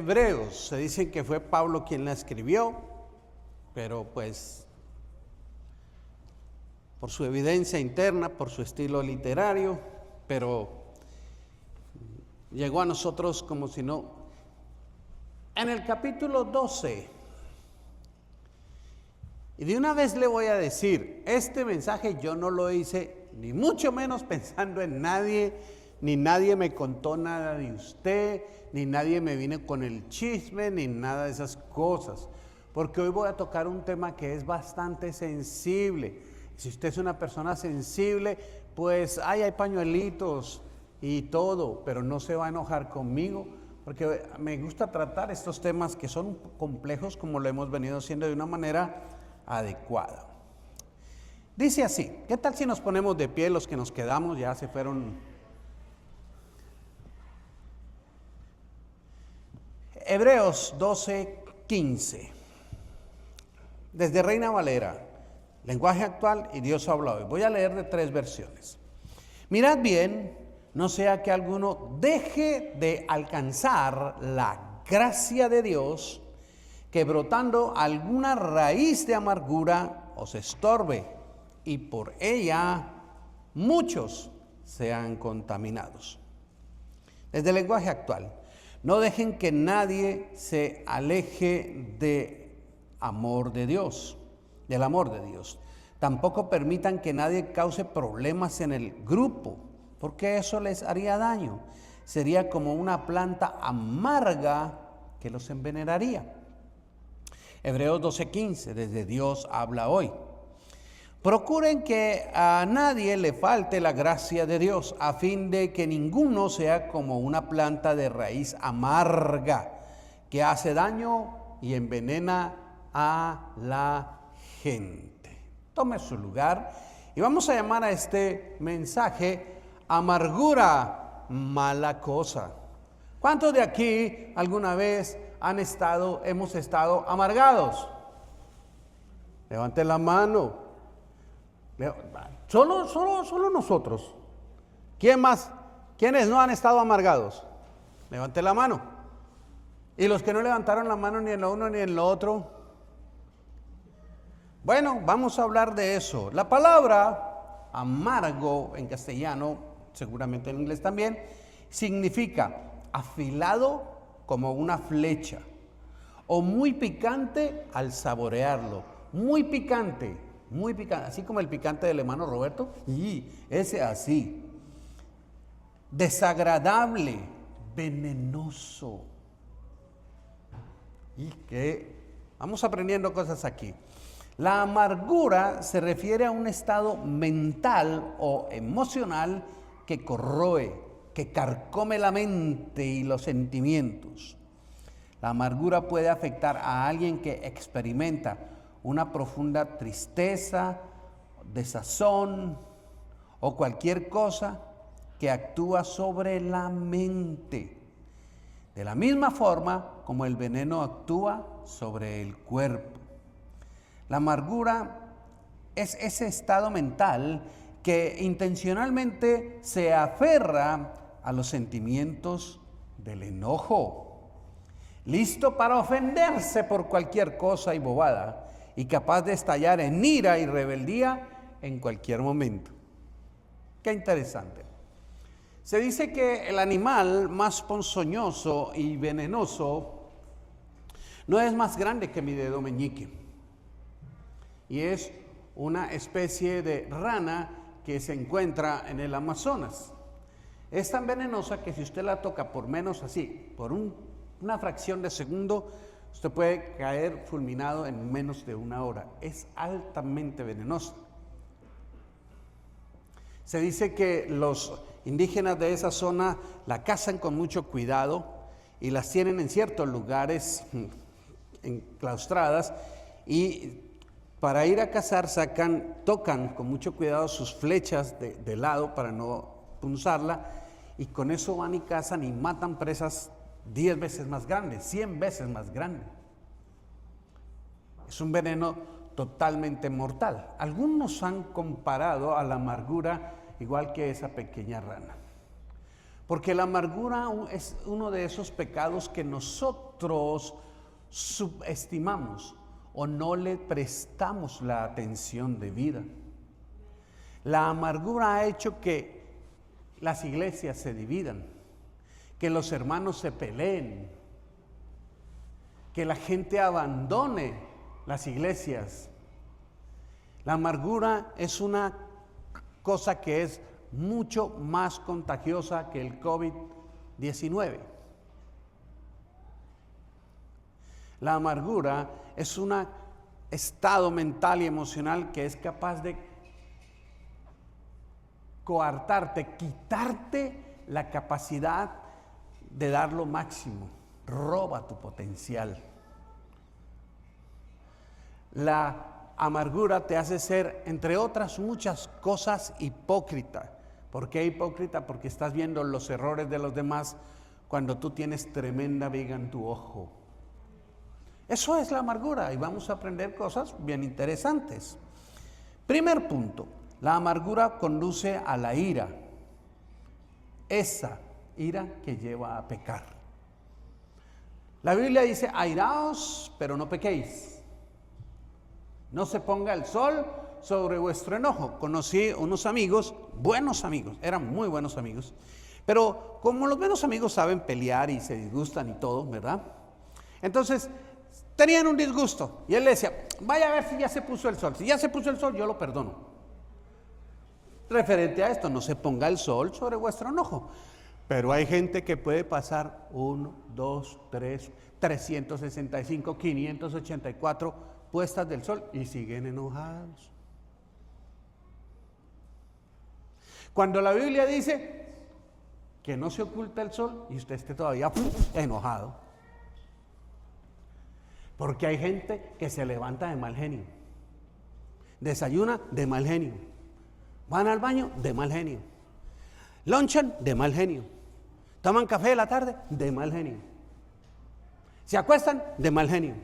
Hebreos. Se dice que fue Pablo quien la escribió, pero pues por su evidencia interna, por su estilo literario, pero llegó a nosotros como si no. En el capítulo 12, y de una vez le voy a decir, este mensaje yo no lo hice ni mucho menos pensando en nadie, ni nadie me contó nada de usted, ni nadie me vino con el chisme, ni nada de esas cosas, porque hoy voy a tocar un tema que es bastante sensible. Si usted es una persona sensible, pues hay pañuelitos y todo, pero no se va a enojar conmigo, porque me gusta tratar estos temas que son complejos, como lo hemos venido haciendo de una manera adecuada. Dice así, ¿qué tal si nos ponemos de pie los que nos quedamos? Ya se fueron. Hebreos 12:15, desde Reina Valera, lenguaje actual y Dios habla hoy. Voy a leer de 3 versiones. Mirad bien, no sea que alguno deje de alcanzar la gracia de Dios, que brotando alguna raíz de amargura os estorbe, y por ella muchos sean contaminados. Desde el lenguaje actual, no dejen que nadie se aleje del amor de Dios. Tampoco permitan que nadie cause problemas en el grupo, porque eso les haría daño. Sería como una planta amarga que los envenenaría. Hebreos 12:15, desde Dios habla hoy. Procuren que a nadie le falte la gracia de Dios, a fin de que ninguno sea como una planta de raíz amarga, que hace daño y envenena a la gente. Tome su lugar y vamos a llamar a este mensaje amargura, mala cosa. ¿Cuántos de aquí alguna vez hemos estado amargados? Levanten la mano. Solo nosotros. ¿Quién más? ¿Quiénes no han estado amargados? Levanten la mano. Y los que no levantaron la mano ni en lo uno ni en lo otro. Bueno, vamos a hablar de eso. La palabra amargo en castellano, seguramente en inglés también, significa afilado como una flecha, o muy picante al saborearlo. Muy picante, así como el picante del hermano Roberto, y ese así. Desagradable, venenoso. Y que vamos aprendiendo cosas aquí. La amargura se refiere a un estado mental o emocional que corroe, que carcome la mente y los sentimientos. La amargura puede afectar a alguien que experimenta una profunda tristeza, desazón o cualquier cosa que actúa sobre la mente, de la misma forma como el veneno actúa sobre el cuerpo. La amargura es ese estado mental que intencionalmente se aferra a los sentimientos del enojo, listo para ofenderse por cualquier cosa y bobada, y capaz de estallar en ira y rebeldía en cualquier momento. Qué interesante. Se dice que el animal más ponzoñoso y venenoso no es más grande que mi dedo meñique, y es una especie de rana que se encuentra en el Amazonas. Es tan venenosa que si usted la toca por menos así, por una fracción de segundo, usted puede caer fulminado en menos de 1 hora. Es altamente venenosa. Se dice que los indígenas de esa zona la cazan con mucho cuidado y las tienen en ciertos lugares enclaustradas, y para ir a cazar tocan con mucho cuidado sus flechas de lado para no punzarla, y con eso van y cazan y matan presas 10 veces más grandes, 100 veces más grandes. Es un veneno totalmente mortal. Algunos han comparado a la amargura igual que esa pequeña rana, porque la amargura es uno de esos pecados que nosotros nosotros subestimamos o no le prestamos la atención debida. La amargura ha hecho que las iglesias se dividan, que los hermanos se peleen, que la gente abandone las iglesias. La amargura es una cosa que es mucho más contagiosa que el COVID-19. La amargura es un estado mental y emocional que es capaz de coartarte, quitarte la capacidad de dar lo máximo. Roba tu potencial. La amargura te hace ser, entre otras muchas cosas, hipócrita. ¿Por qué hipócrita? Porque estás viendo los errores de los demás cuando tú tienes tremenda viga en tu ojo. Eso es la amargura y vamos a aprender cosas bien interesantes. Primer punto, la amargura conduce a la ira. Esa ira que lleva a pecar. La Biblia dice, airaos, pero no pequéis. No se ponga el sol sobre vuestro enojo. Conocí unos amigos, buenos amigos, eran muy buenos amigos, pero como los buenos amigos saben pelear y se disgustan y todo, ¿verdad? Entonces, tenían un disgusto y él le decía, vaya a ver si ya se puso el sol. Si ya se puso el sol, yo lo perdono. Referente a esto, no se ponga el sol sobre vuestro enojo. Pero hay gente que puede pasar 1, 2, 3, 365, 584 puestas del sol y siguen enojados. Cuando la Biblia dice que no se oculta el sol y usted esté todavía enojado. Porque hay gente que se levanta de mal genio, desayuna de mal genio, van al baño de mal genio, lonchan de mal genio, toman café de la tarde de mal genio, se acuestan de mal genio,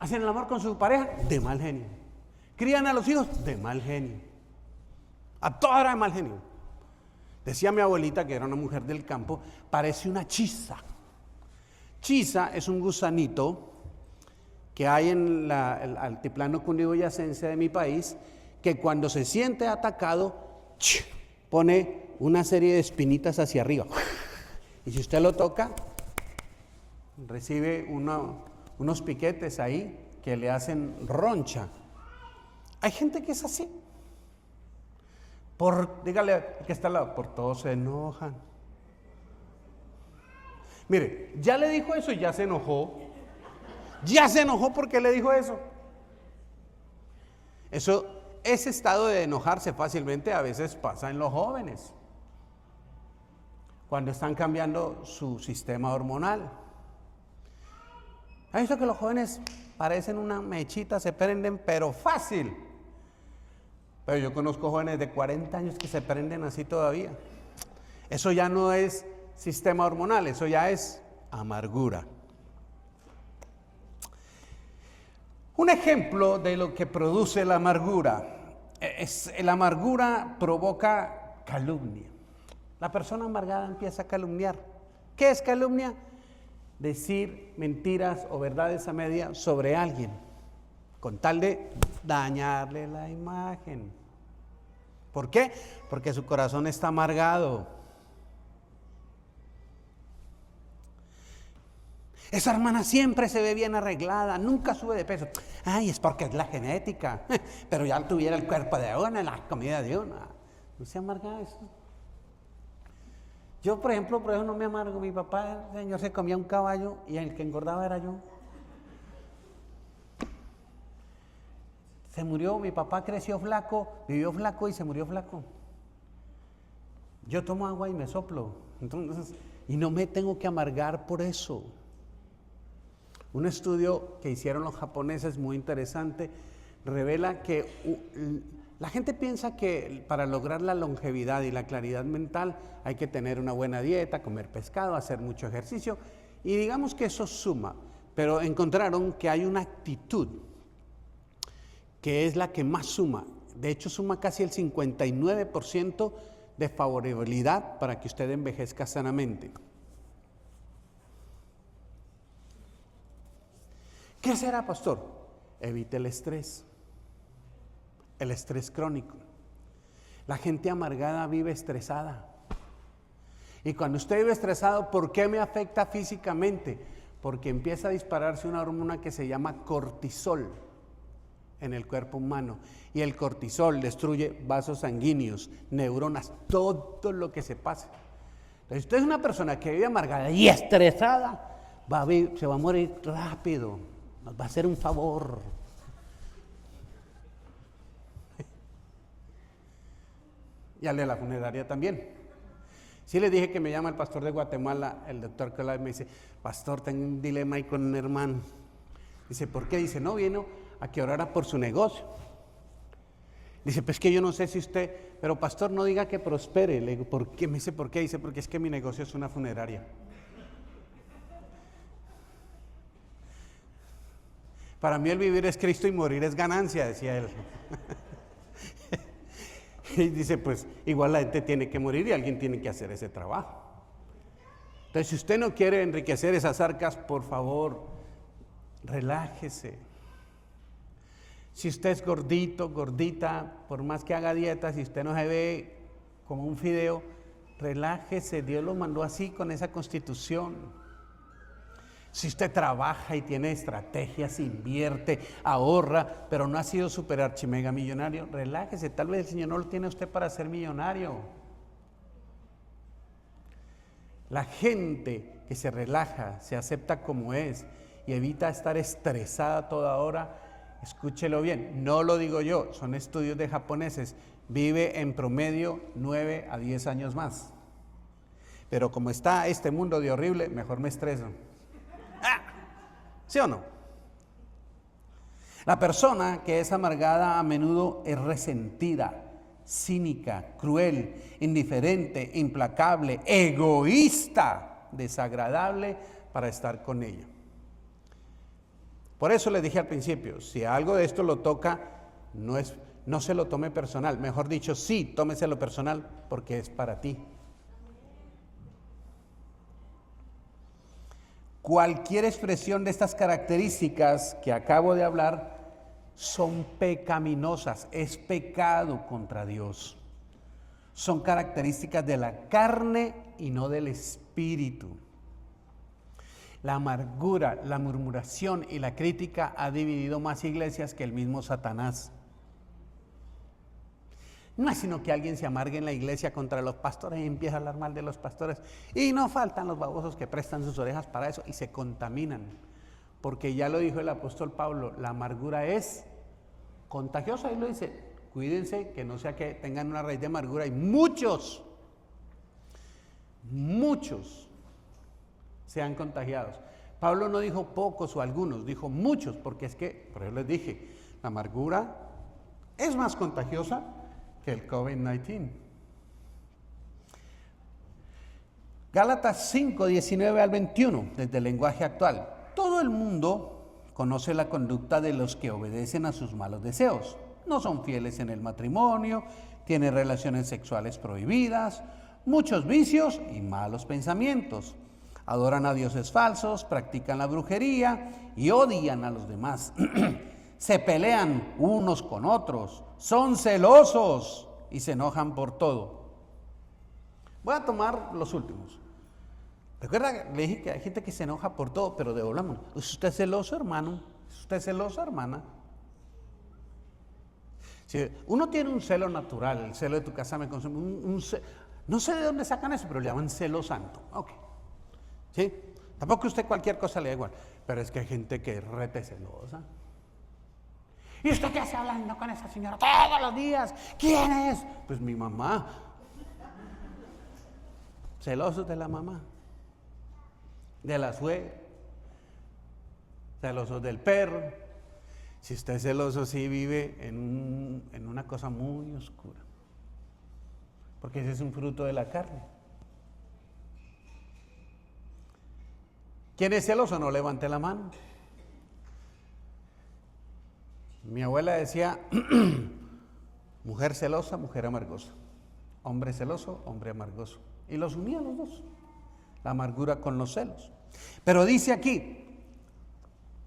hacen el amor con su pareja de mal genio, crían a los hijos de mal genio, a toda hora de mal genio. Decía mi abuelita, que era una mujer del campo, parece una chisa. Chisa es un gusanito que hay en el altiplano cundiboyacense de mi país, que cuando se siente atacado, pone una serie de espinitas hacia arriba. Y si usted lo toca, recibe unos piquetes ahí que le hacen roncha. Hay gente que es así. Dígale que está al lado, por todo se enojan. Mire, ya le dijo eso y ya se enojó. Ya se enojó porque le dijo eso. Ese estado de enojarse fácilmente a veces pasa en los jóvenes, cuando están cambiando su sistema hormonal. ¿Ha visto que los jóvenes parecen una mechita, se prenden, pero fácil? Pero yo conozco jóvenes de 40 años que se prenden así todavía. Eso ya no es sistema hormonal, eso ya es amargura. Un ejemplo de lo que produce la amargura la amargura provoca calumnia. La persona amargada empieza a calumniar. ¿Qué es calumnia? Decir mentiras o verdades a media sobre alguien, con tal de dañarle la imagen. ¿Por qué? Porque su corazón está amargado. Esa hermana siempre se ve bien arreglada, nunca sube de peso. Ay, es porque es la genética. Pero ya tuviera el cuerpo de una, la comida de una. No se amarga eso. Yo, por ejemplo, no me amargo. Mi papá, el señor, se comía un caballo y el que engordaba era yo. Se murió, mi papá creció flaco, vivió flaco y se murió flaco. Yo tomo agua y me soplo. Entonces, y no me tengo que amargar por eso. Un estudio que hicieron los japoneses muy interesante revela que la gente piensa que para lograr la longevidad y la claridad mental hay que tener una buena dieta, comer pescado, hacer mucho ejercicio, y digamos que eso suma, pero encontraron que hay una actitud que es la que más suma. De hecho, suma casi el 59% de favorabilidad para que usted envejezca sanamente. ¿Qué será, pastor? Evite el estrés crónico. La gente amargada vive estresada. Y cuando usted vive estresado, ¿por qué me afecta físicamente? Porque empieza a dispararse una hormona que se llama cortisol en el cuerpo humano. Y el cortisol destruye vasos sanguíneos, neuronas, todo lo que se pase. Entonces, usted es una persona que vive amargada y estresada, se va a morir rápido, nos va a hacer un favor. Y al de la funeraria también. Sí le dije que me llama el pastor de Guatemala, el doctor Cola, y me dice, pastor, tengo un dilema ahí con un hermano. Dice, ¿por qué? Dice, no, vino a que orara por su negocio. Dice, pues que yo no sé si usted, pero pastor, no diga que prospere. Le digo, ¿por qué? Me dice, ¿por qué? Dice, porque es que mi negocio es una funeraria. Para mí el vivir es Cristo y morir es ganancia, decía él. Y dice, pues igual la gente tiene que morir y alguien tiene que hacer ese trabajo. Entonces, si usted no quiere enriquecer esas arcas, por favor, relájese. Si usted es gordito, gordita, por más que haga dieta, si usted no se ve como un fideo, relájese, Dios lo mandó así con esa constitución. Si usted trabaja y tiene estrategias, invierte, ahorra, pero no ha sido super archimega millonario, relájese, tal vez el Señor no lo tiene a usted para ser millonario. La gente que se relaja, se acepta como es y evita estar estresada toda hora, escúchelo bien, no lo digo yo, son estudios de japoneses, vive en promedio 9 a 10 años más. Pero como está este mundo de horrible, mejor me estreso. ¿Sí o no? La persona que es amargada a menudo es resentida, cínica, cruel, indiferente, implacable, egoísta, desagradable para estar con ella. Por eso le dije al principio, si algo de esto lo toca, no se lo tome personal. Mejor dicho, sí, tómeselo personal porque es para ti. Cualquier expresión de estas características que acabo de hablar son pecaminosas, es pecado contra Dios. Son características de la carne y no del espíritu. La amargura, la murmuración y la crítica ha dividido más iglesias que el mismo Satanás. No es sino que alguien se amargue en la iglesia contra los pastores y empieza a hablar mal de los pastores. Y no faltan los babosos que prestan sus orejas para eso y se contaminan. Porque ya lo dijo el apóstol Pablo, la amargura es contagiosa. Ahí lo dice, cuídense que no sea que tengan una raíz de amargura. Y muchos sean contagiados. Pablo no dijo pocos o algunos, dijo muchos, porque es que, por eso les dije, la amargura es más contagiosa que el COVID-19. Gálatas 5, 19 al 21, desde el lenguaje actual. Todo el mundo conoce la conducta de los que obedecen a sus malos deseos. No son fieles en el matrimonio, tienen relaciones sexuales prohibidas, muchos vicios y malos pensamientos. Adoran a dioses falsos, practican la brujería y odian a los demás. Se pelean unos con otros, son celosos y se enojan por todo. Voy a tomar los últimos. Recuerda, le dije que hay gente que se enoja por todo, pero devolvamos. ¿Es usted celoso, hermano? ¿Es usted celosa, hermana? Si uno tiene un celo natural, el celo de tu casa me consume, no sé de dónde sacan eso, pero le llaman celo santo. Ok. ¿Sí? Tampoco usted cualquier cosa le da igual, pero es que hay gente que es rete celosa. ¿Y usted qué hace hablando con esa señora todos los días? ¿Quién es? Pues mi mamá. Celosos de la mamá, de la suegra, celosos del perro. Si usted es celoso, sí vive en una cosa muy oscura, porque ese es un fruto de la carne. ¿Quién es celoso? No levante la mano. Mi abuela decía, mujer celosa, mujer amargosa. Hombre celoso, hombre amargoso. Y los unía los dos, la amargura con los celos. Pero dice aquí,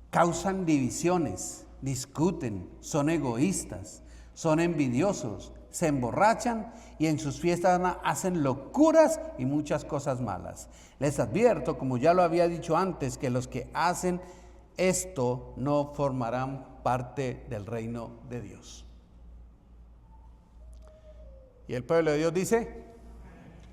causan divisiones, discuten, son egoístas, son envidiosos, se emborrachan y en sus fiestas hacen locuras y muchas cosas malas. Les advierto, como ya lo había dicho antes, que los que hacen esto no formarán parte del reino de Dios. Y el pueblo de Dios dice,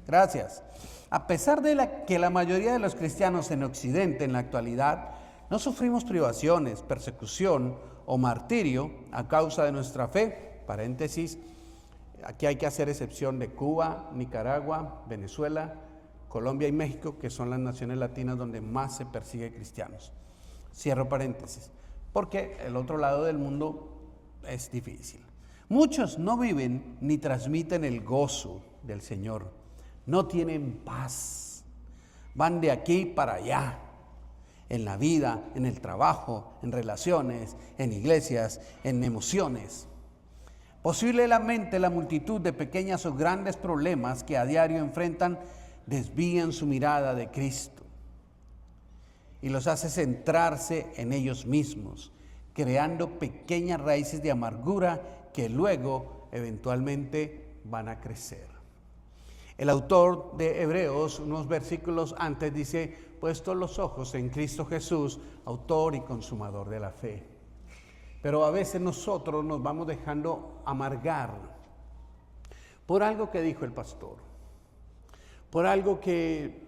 gracias. A pesar de que la mayoría de los cristianos en Occidente en la actualidad no sufrimos privaciones, persecución o martirio a causa de nuestra fe, paréntesis, aquí hay que hacer excepción de Cuba, Nicaragua, Venezuela, Colombia y México, que son las naciones latinas donde más se persigue cristianos. Cierro paréntesis, porque el otro lado del mundo es difícil. Muchos no viven ni transmiten el gozo del Señor, no tienen paz, van de aquí para allá, en la vida, en el trabajo, en relaciones, en iglesias, en emociones. Posiblemente la multitud de pequeños o grandes problemas que a diario enfrentan desvían su mirada de Cristo y los hace centrarse en ellos mismos, creando pequeñas raíces de amargura que luego eventualmente van a crecer. El autor de Hebreos, unos versículos antes, dice: puestos los ojos en Cristo Jesús, autor y consumador de la fe. Pero a veces nosotros nos vamos dejando amargar por algo que dijo el pastor, por algo que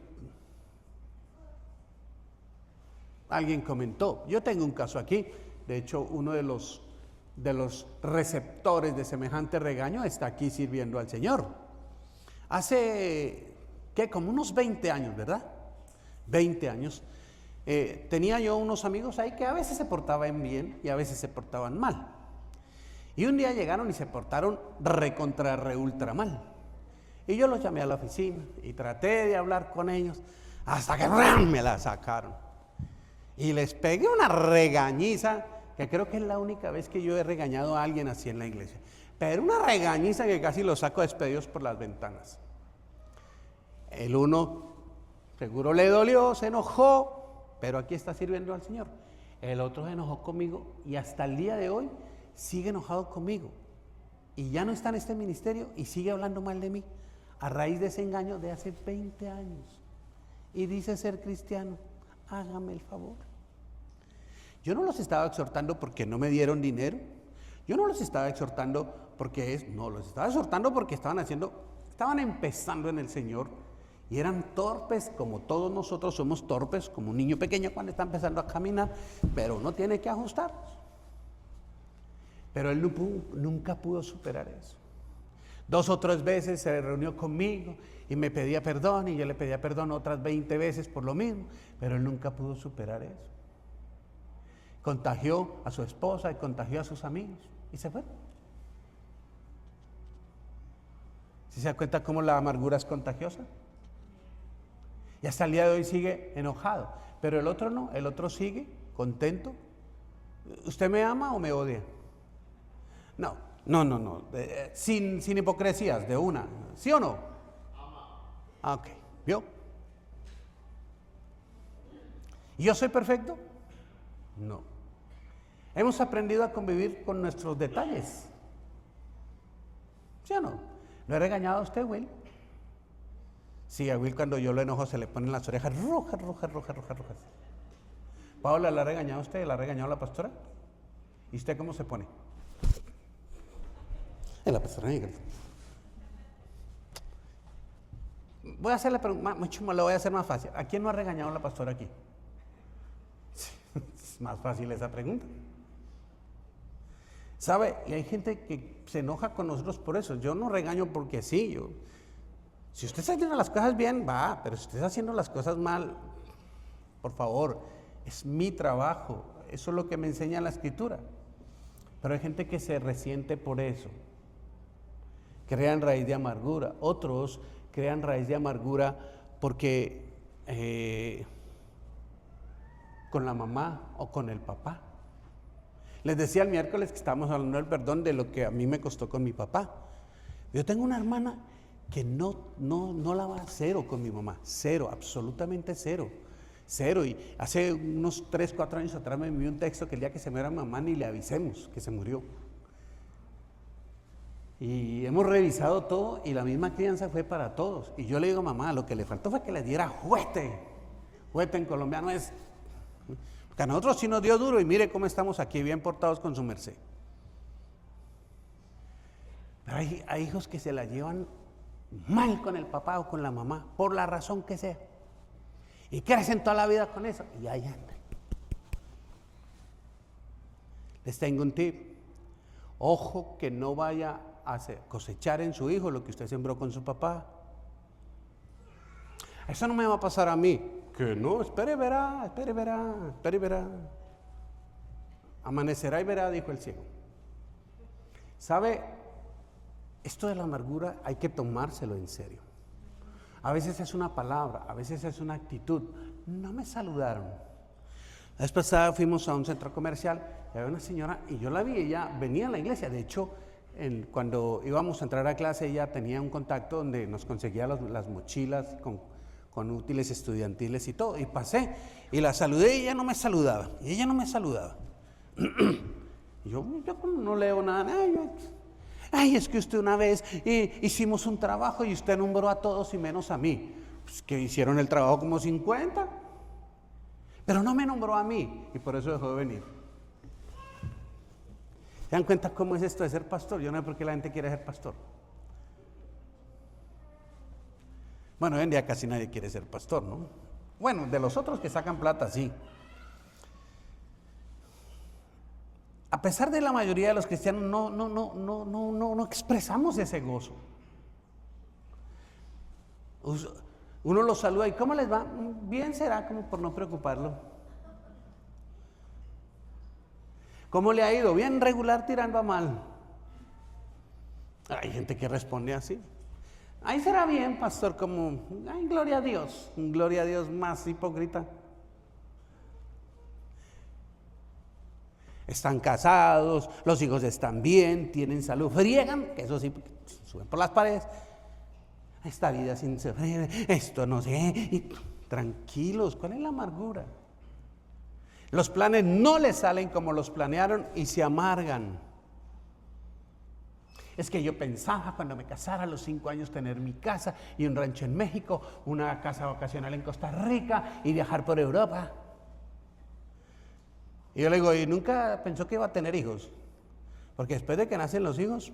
alguien comentó. Yo tengo un caso aquí, de hecho uno de los receptores de semejante regaño está aquí sirviendo al Señor. Hace, como unos 20 años, ¿verdad? 20 años. Tenía yo unos amigos ahí que a veces se portaban bien y a veces se portaban mal. Y un día llegaron y se portaron re ultra mal. Y yo los llamé a la oficina y traté de hablar con ellos hasta que me la sacaron. Y les pegué una regañiza, que creo que es la única vez que yo he regañado a alguien así en la iglesia. Pero una regañiza que casi los saco despedidos por las ventanas. El uno seguro le dolió, se enojó, pero aquí está sirviendo al Señor. El otro se enojó conmigo y hasta el día de hoy sigue enojado conmigo. Y ya no está en este ministerio y sigue hablando mal de mí a raíz de ese engaño de hace 20 años. Y dice ser cristiano. Hágame el favor. Yo no los estaba exhortando porque no me dieron dinero. Yo no los estaba exhortando porque los estaba exhortando porque estaban empezando en el Señor y eran torpes, como todos nosotros somos torpes, como un niño pequeño cuando está empezando a caminar, pero uno tiene que ajustarlos. Pero él nunca pudo superar eso. 2 o 3 veces se reunió conmigo y me pedía perdón y yo le pedía perdón otras 20 veces por lo mismo, pero él nunca pudo superar eso. Contagió a su esposa y contagió a sus amigos y se fue. ¿Sí se da cuenta cómo la amargura es contagiosa? Y hasta el día de hoy sigue enojado, pero el otro no, el otro sigue contento. ¿Usted me ama o me odia? No, sin hipocresías, de una, ¿sí o no? Ah, ok, ¿vio? ¿Y yo soy perfecto? No. Hemos aprendido a convivir con nuestros detalles, ¿sí o no? ¿Lo he regañado a usted, Will? Sí, a Will cuando yo lo enojo se le ponen las orejas rojas. Paola, ¿la ha regañado a usted? ¿La ha regañado a la pastora? ¿Y usted cómo se pone? La pastora negra. Voy a hacerle lo voy a hacer más fácil. ¿A quién no ha regañado la pastora aquí? Es más fácil esa pregunta. ¿Sabe? Y hay gente que se enoja con nosotros por eso. Yo no regaño porque sí. Si usted está haciendo las cosas bien, va. Pero si usted está haciendo las cosas mal, por favor, es mi trabajo. Eso es lo que me enseña la Escritura. Pero hay gente que se resiente por eso. Crean raíz de amargura. Otros crean raíz de amargura porque con la mamá o con el papá. Les decía el miércoles que estábamos hablando del perdón, de lo que a mí me costó con mi papá. Yo tengo una hermana que no la va a cero con mi mamá, cero, absolutamente cero. Cero. Y hace unos 3, 4 años atrás me envió un texto que el día que se muera mamá ni le avisemos que se murió. Y hemos revisado todo y la misma crianza fue para todos. Y yo le digo, mamá, lo que le faltó fue que le diera juete. Juete en colombiano es... Porque a nosotros sí nos dio duro y mire cómo estamos aquí, bien portados con su merced. Pero hay hijos que se la llevan mal con el papá o con la mamá, por la razón que sea. Y crecen toda la vida con eso. Y ahí andan. Les tengo un tip. Ojo que no vaya a cosechar en su hijo lo que usted sembró con su papá. Eso no me va a pasar a mí. Que no, espere y verá, espere y verá, espere y verá. Amanecerá y verá, dijo el ciego. ¿Sabe? Esto de la amargura hay que tomárselo en serio. A veces es una palabra, a veces es una actitud. No me saludaron. La vez pasada fuimos a un centro comercial y había una señora y yo la vi, ella venía a la iglesia. De hecho, cuando íbamos a entrar a clase, ella tenía un contacto donde nos conseguía las mochilas con útiles estudiantiles y todo. Y pasé y la saludé y ella no me saludaba. Y yo no leo nada. Ay, es que usted una vez hicimos un trabajo y usted nombró a todos y menos a mí. Pues que hicieron el trabajo como 50. Pero no me nombró a mí y por eso dejó de venir. ¿Se dan cuenta cómo es esto de ser pastor? Yo no sé por qué la gente quiere ser pastor. Bueno, hoy en día casi nadie quiere ser pastor, ¿no? Bueno, de los otros que sacan plata, sí. A pesar de la mayoría de los cristianos, no expresamos ese gozo. Uno los saluda y ¿cómo les va? Bien será, como por no preocuparlo. ¿Cómo le ha ido? Bien regular tirando a mal. Hay gente que responde así. Ahí será bien, pastor, como, ay, gloria a Dios más hipócrita. Están casados, los hijos están bien, tienen salud, friegan, que eso sí, suben por las paredes. Esta vida sin sufrir, esto no sé, y tranquilos, ¿cuál es la amargura? Los planes no les salen como los planearon y se amargan. Es que yo pensaba cuando me casara a los 5 años tener mi casa y un rancho en México, una casa vacacional en Costa Rica y viajar por Europa. Y yo le digo, ¿y nunca pensó que iba a tener hijos? Porque después de que nacen los hijos,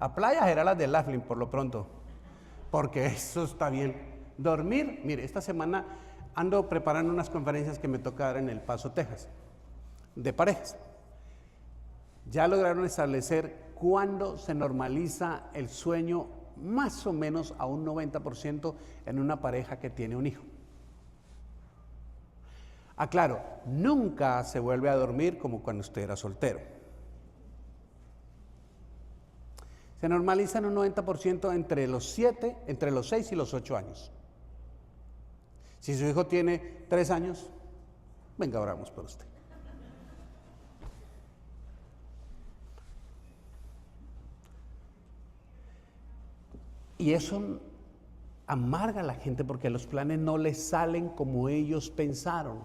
a playas eran las de Laughlin por lo pronto, porque eso está bien. Dormir, mire, esta semana ando preparando unas conferencias que me toca dar en El Paso, Texas, de parejas. Ya lograron establecer cuándo se normaliza el sueño más o menos a un 90% en una pareja que tiene un hijo. Aclaro, nunca se vuelve a dormir como cuando usted era soltero. Se normaliza en un 90% entre los 6 y los 8 años. Si su hijo tiene 3 años, venga, oramos por usted. Y eso amarga a la gente porque los planes no les salen como ellos pensaron.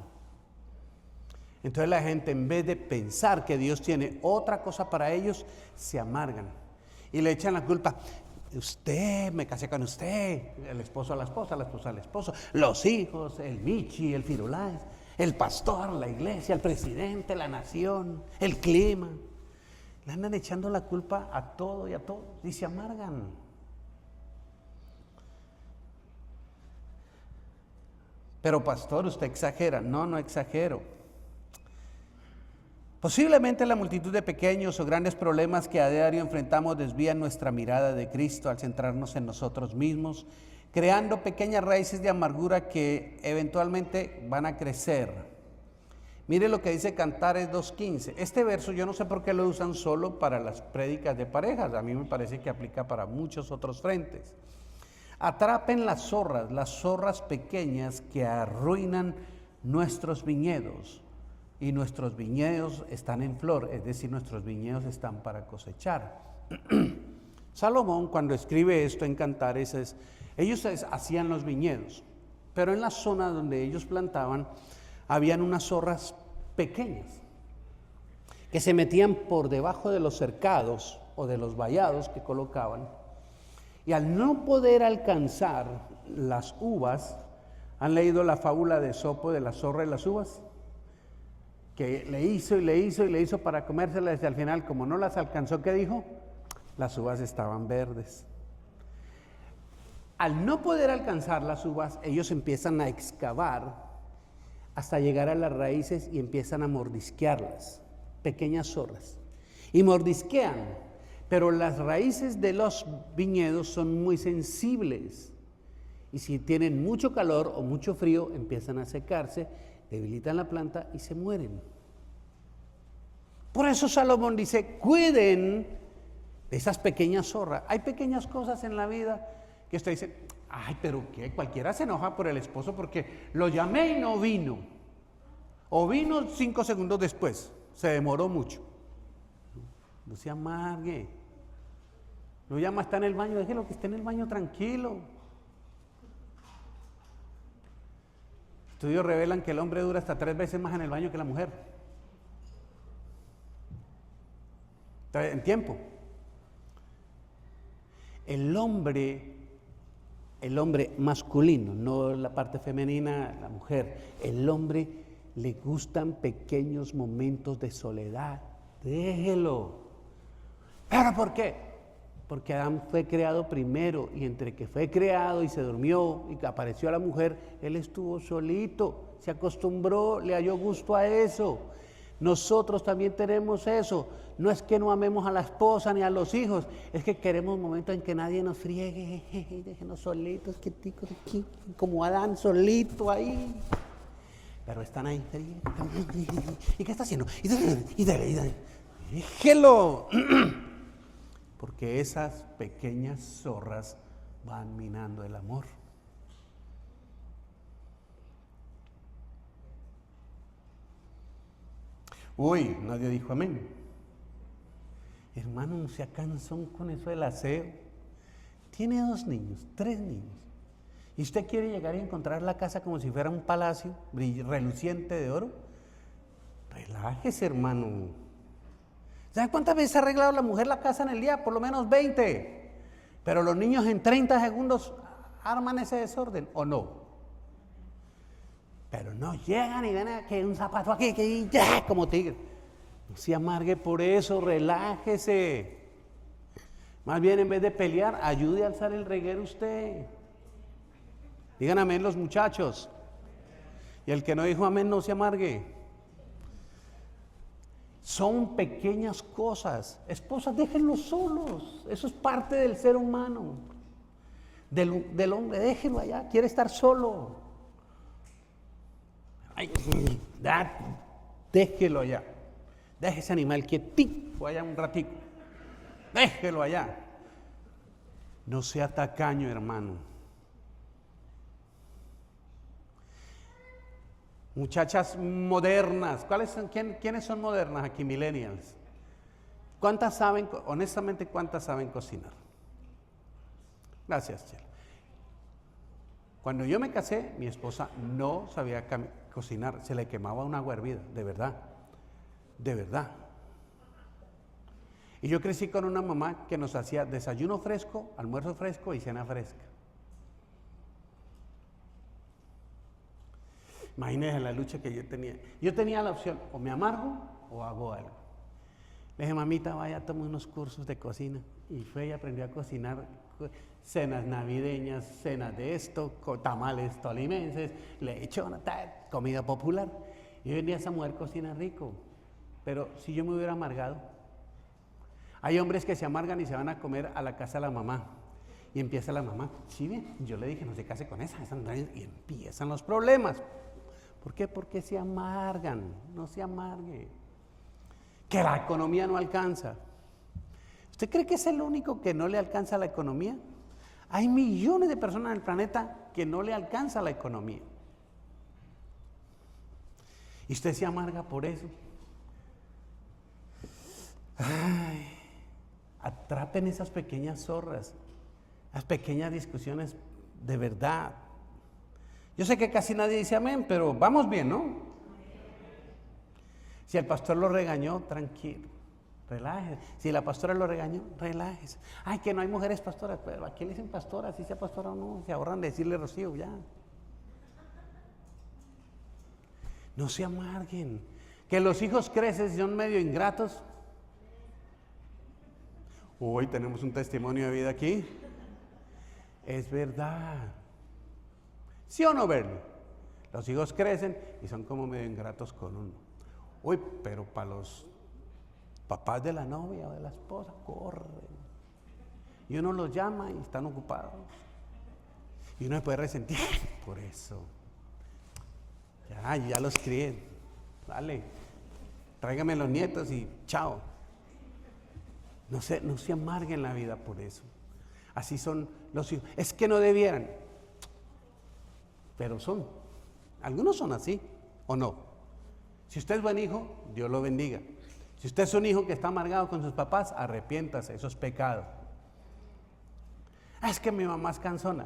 Entonces la gente, en vez de pensar que Dios tiene otra cosa para ellos, se amargan y le echan la culpa. Usted, me casé con usted, el esposo a la esposa al esposo, los hijos, el Michi, el Firulais, el pastor, la iglesia, el presidente, la nación, el clima. Le andan echando la culpa a todo y a todos y se amargan. Pero pastor, usted exagera. No exagero. Posiblemente la multitud de pequeños o grandes problemas que a diario enfrentamos desvían nuestra mirada de Cristo al centrarnos en nosotros mismos, creando pequeñas raíces de amargura que eventualmente van a crecer. Mire lo que dice Cantares 2:15. Este verso yo no sé por qué lo usan solo para las prédicas de parejas, a mí me parece que aplica para muchos otros frentes. Atrapen las zorras pequeñas que arruinan nuestros viñedos. Y nuestros viñedos están en flor, es decir, nuestros viñedos están para cosechar. Salomón, cuando escribe esto en Cantares, ellos hacían los viñedos, Pero en la zona donde ellos plantaban, habían unas zorras pequeñas que se metían por debajo de los cercados o de los vallados que colocaban, y al no poder alcanzar las uvas, ¿han leído la fábula de Esopo de la zorra y las uvas? Que le hizo y le hizo y le hizo para comérselas, y al final, como no las alcanzó, ¿qué dijo? Las uvas estaban verdes. Al no poder alcanzar las uvas, ellos empiezan a excavar hasta llegar a las raíces y empiezan a mordisquearlas, pequeñas zorras, y mordisquean, pero las raíces de los viñedos son muy sensibles, y si tienen mucho calor o mucho frío, empiezan a secarse, debilitan la planta y se mueren. Por eso Salomón dice, cuiden de esas pequeñas zorras. Hay pequeñas cosas en la vida que usted dice, ay, pero ¿qué? Cualquiera se enoja por el esposo porque lo llamé y no vino. O vino 5 segundos después, se demoró mucho. No se amargue. Lo llama, está en el baño, déjelo que esté en el baño tranquilo. Estudios revelan que el hombre dura hasta 3 veces más en el baño que la mujer. En tiempo. El hombre masculino, no la parte femenina, la mujer, el hombre le gustan pequeños momentos de soledad. Déjelo. ¿Pero por qué? Porque Adán fue creado primero, y entre que fue creado y se durmió y que apareció la mujer, él estuvo solito, se acostumbró, le halló gusto a eso. Nosotros también tenemos eso. No es que no amemos a la esposa ni a los hijos, es que queremos momentos en que nadie nos friegue, déjenos solitos, quieticos aquí, como Adán solito ahí. Pero están ahí. ¿Y qué está haciendo? Y dale. Déjelo. Porque esas pequeñas zorras van minando el amor. Uy, nadie dijo amén. Hermano, no se cansón con eso del aseo. Tiene 2 niños, 3 niños. Y usted quiere llegar y encontrar la casa como si fuera un palacio reluciente de oro. Relájese, hermano. ¿Sabe cuántas veces ha arreglado la mujer la casa en el día? Por lo menos 20. Pero los niños en 30 segundos arman ese desorden, ¿o no? Pero no llegan y ven que un zapato aquí, que ya, como tigre. No se amargue por eso, relájese. Más bien, en vez de pelear, ayude a alzar el reguero usted. Digan amén los muchachos. Y el que no dijo amén, no se amargue. Son pequeñas cosas. Esposas, déjenlos solos. Eso es parte del ser humano. Del hombre, déjenlo allá. Quiere estar solo. Ay, déjelo allá. Deje ese animal quietico allá un ratico. Déjelo allá. No sea tacaño, hermano. Muchachas modernas, ¿quiénes son modernas aquí, millennials? ¿Cuántas saben, honestamente, cuántas saben cocinar? Gracias, Chela. Cuando yo me casé, mi esposa no sabía cocinar, se le quemaba una agua hervida, de verdad, de verdad. Y yo crecí con una mamá que nos hacía desayuno fresco, almuerzo fresco y cena fresca. Imagínense la lucha que yo tenía. Yo tenía la opción, o me amargo o hago algo. Le dije, mamita, vaya, tome unos cursos de cocina. Y fue y aprendió a cocinar cenas navideñas, cenas de esto, tamales tolimenses, lechona, comida popular. Y hoy en día esa mujer cocina rico. Pero si yo me hubiera amargado. Hay hombres que se amargan y se van a comer a la casa de la mamá. Y empieza la mamá, sí, bien, yo le dije, no se case con esa y empiezan los problemas. ¿Por qué? Porque se amargan, no se amargue. Que la economía no alcanza. ¿Usted cree que es el único que no le alcanza la economía? Hay millones de personas en el planeta que no le alcanza la economía. ¿Y usted se amarga por eso? Ay, atrapen esas pequeñas zorras, las pequeñas discusiones de verdad. Yo sé que casi nadie dice amén, pero vamos bien, ¿no? Si el pastor lo regañó, tranquilo, relájese. Si la pastora lo regañó, relájese. Ay, que no hay mujeres pastoras, pero ¿a quién le dicen pastora? Si sea pastora o no, se ahorran de decirle Rocío, ya. No se amarguen. Que los hijos crecen y son medio ingratos. Hoy tenemos un testimonio de vida aquí. Es verdad. ¿Sí o no, Bernie? Los hijos crecen y son como medio ingratos con uno. Uy, pero para los papás de la novia o de la esposa, corren. Y uno los llama y están ocupados. Y uno se puede resentir por eso. Ya los crié. Dale, tráigame los nietos y chao. No se amarguen la vida por eso. Así son los hijos. Es que no debieran, pero son. Algunos son así, ¿o no? Si usted es buen hijo, Dios lo bendiga. Si usted es un hijo que está amargado con sus papás, arrepiéntase, eso es pecado. Es que mi mamá es cansona.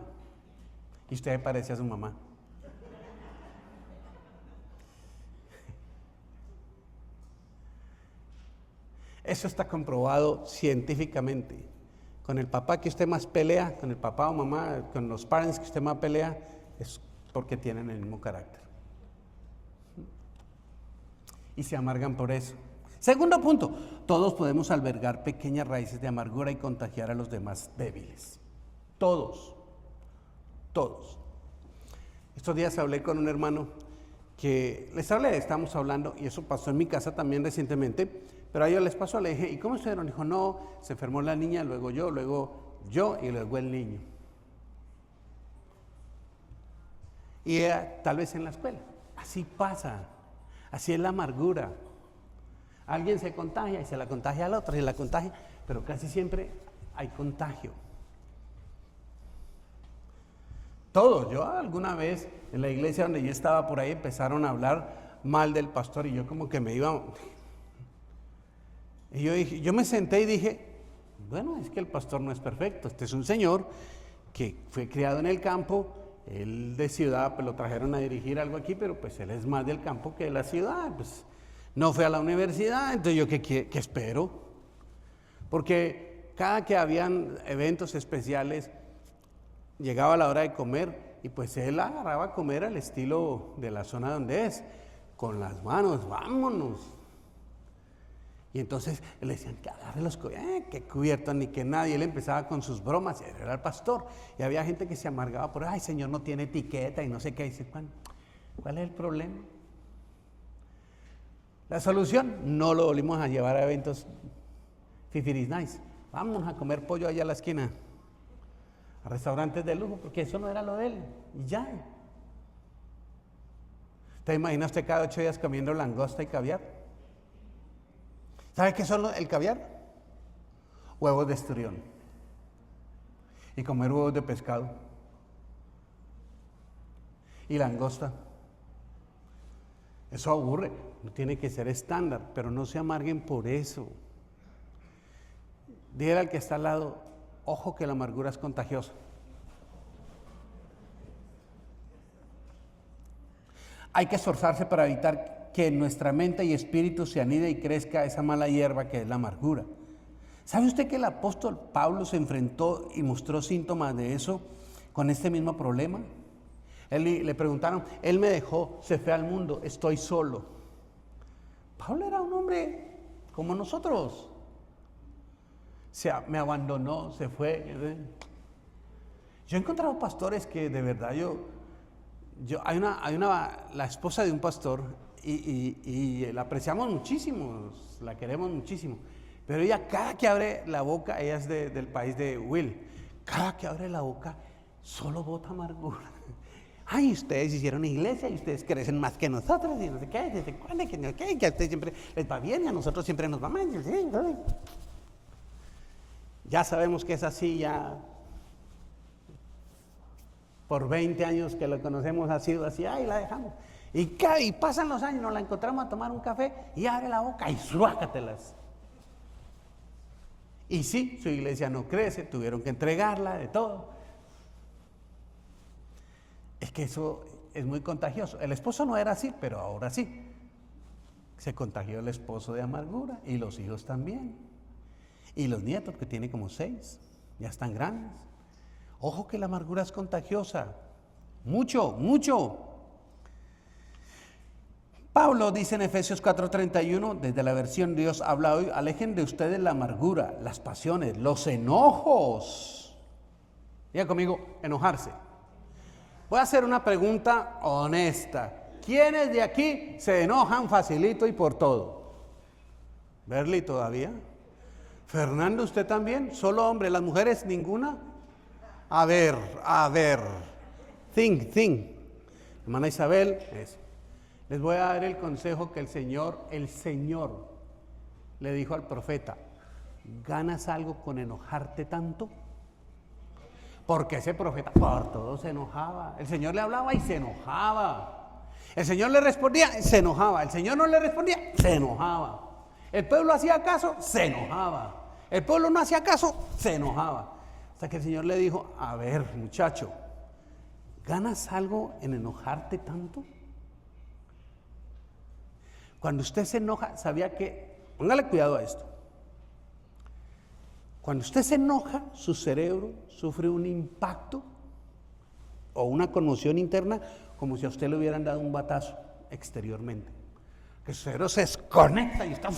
Y usted parece a su mamá. Eso está comprobado científicamente. Con el papá que usted más pelea, con el papá o mamá, con los parents que usted más pelea, es porque tienen el mismo carácter. Y se amargan por eso. Segundo punto, todos podemos albergar pequeñas raíces de amargura y contagiar a los demás débiles. Todos. Estos días hablé con un hermano que estamos hablando, y eso pasó en mi casa también recientemente, pero a ellos les pasó, le dije, ¿y cómo estuvieron? Dijo, no, se enfermó la niña, luego yo y luego el niño. Y ella, tal vez en la escuela. Así pasa, así es la amargura. Alguien se contagia y se la contagia al otro, y la contagia, pero casi siempre hay contagio. Todos, yo alguna vez en la iglesia donde yo estaba por ahí empezaron a hablar mal del pastor y yo como que me iba. Y yo me senté y dije, bueno, es que el pastor no es perfecto, este es un señor que fue criado en el campo, él de ciudad, pues lo trajeron a dirigir algo aquí, pero pues él es más del campo que de la ciudad, pues no fue a la universidad, entonces yo ¿qué espero? Porque cada que habían eventos especiales, llegaba la hora de comer y pues él agarraba a comer al estilo de la zona donde es, con las manos, vámonos. Y entonces le decían que agarre los que cubiertos, ni que nadie. Él empezaba con sus bromas, era el pastor. Y había gente que se amargaba por, ay, señor, no tiene etiqueta y no sé qué. Dice, ¿cuál es el problema? La solución, no lo volvimos a llevar a eventos fifiris nice. Vamos a comer pollo allá a la esquina, a restaurantes de lujo, porque eso no era lo de él. Y ya. ¿Te imaginas usted cada 8 días comiendo langosta y caviar? ¿Sabe qué son el caviar? Huevos de esturión. Y comer huevos de pescado. Y langosta. Eso aburre, no tiene que ser estándar, pero no se amarguen por eso. Dígale al que está al lado, ojo que la amargura es contagiosa. Hay que esforzarse para evitar que en nuestra mente y espíritu se anide y crezca esa mala hierba que es la amargura. ¿Sabe usted que el apóstol Pablo se enfrentó y mostró síntomas de eso con este mismo problema? Le preguntaron, él me dejó, se fue al mundo, estoy solo. Pablo era un hombre como nosotros. Me abandonó, se fue. Yo he encontrado pastores que de verdad la esposa de un pastor y la apreciamos muchísimo, la queremos muchísimo, pero ella cada que abre la boca, ella es del país de Will, cada que abre la boca solo bota amargura. Ay, ustedes hicieron iglesia y ustedes crecen más que nosotros y no sé qué, desde cuándo, que no sé qué, que a ustedes siempre les va bien y a nosotros siempre nos va mal. Ya sabemos que es así, ya por 20 años que lo conocemos ha sido así, ay, la dejamos. Y pasan los años, nos la encontramos a tomar un café y abre la boca y suácatelas. Y sí, su iglesia no crece, tuvieron que entregarla, de todo. Es que eso es muy contagioso. El esposo no era así, pero ahora sí. Se contagió el esposo de amargura y los hijos también. Y los nietos, que tiene como 6, ya están grandes. Ojo que la amargura es contagiosa. Mucho, mucho. Pablo dice en Efesios 4:31, desde la versión Dios habla hoy: alejen de ustedes la amargura, las pasiones, los enojos. Diga conmigo, enojarse. Voy a hacer una pregunta honesta. ¿Quiénes de aquí se enojan facilito y por todo? ¿Berly todavía? ¿Fernando, usted también? ¿Solo hombre? ¿Las mujeres ninguna? A ver. Think. Hermana Isabel, eso. Les voy a dar el consejo que el Señor le dijo al profeta: ¿ganas algo con enojarte tanto? Porque ese profeta por todo se enojaba. El Señor le hablaba y se enojaba. El Señor le respondía y se enojaba. El Señor no le respondía, se enojaba. El pueblo hacía caso, se enojaba. El pueblo no hacía caso, se enojaba. Hasta que el Señor le dijo: a ver, muchacho, ¿ganas algo en enojarte tanto? Cuando usted se enoja, sabía que, póngale cuidado a esto. Cuando usted se enoja, su cerebro sufre un impacto o una conmoción interna, como si a usted le hubieran dado un batazo exteriormente. Que su cerebro se desconecta y está...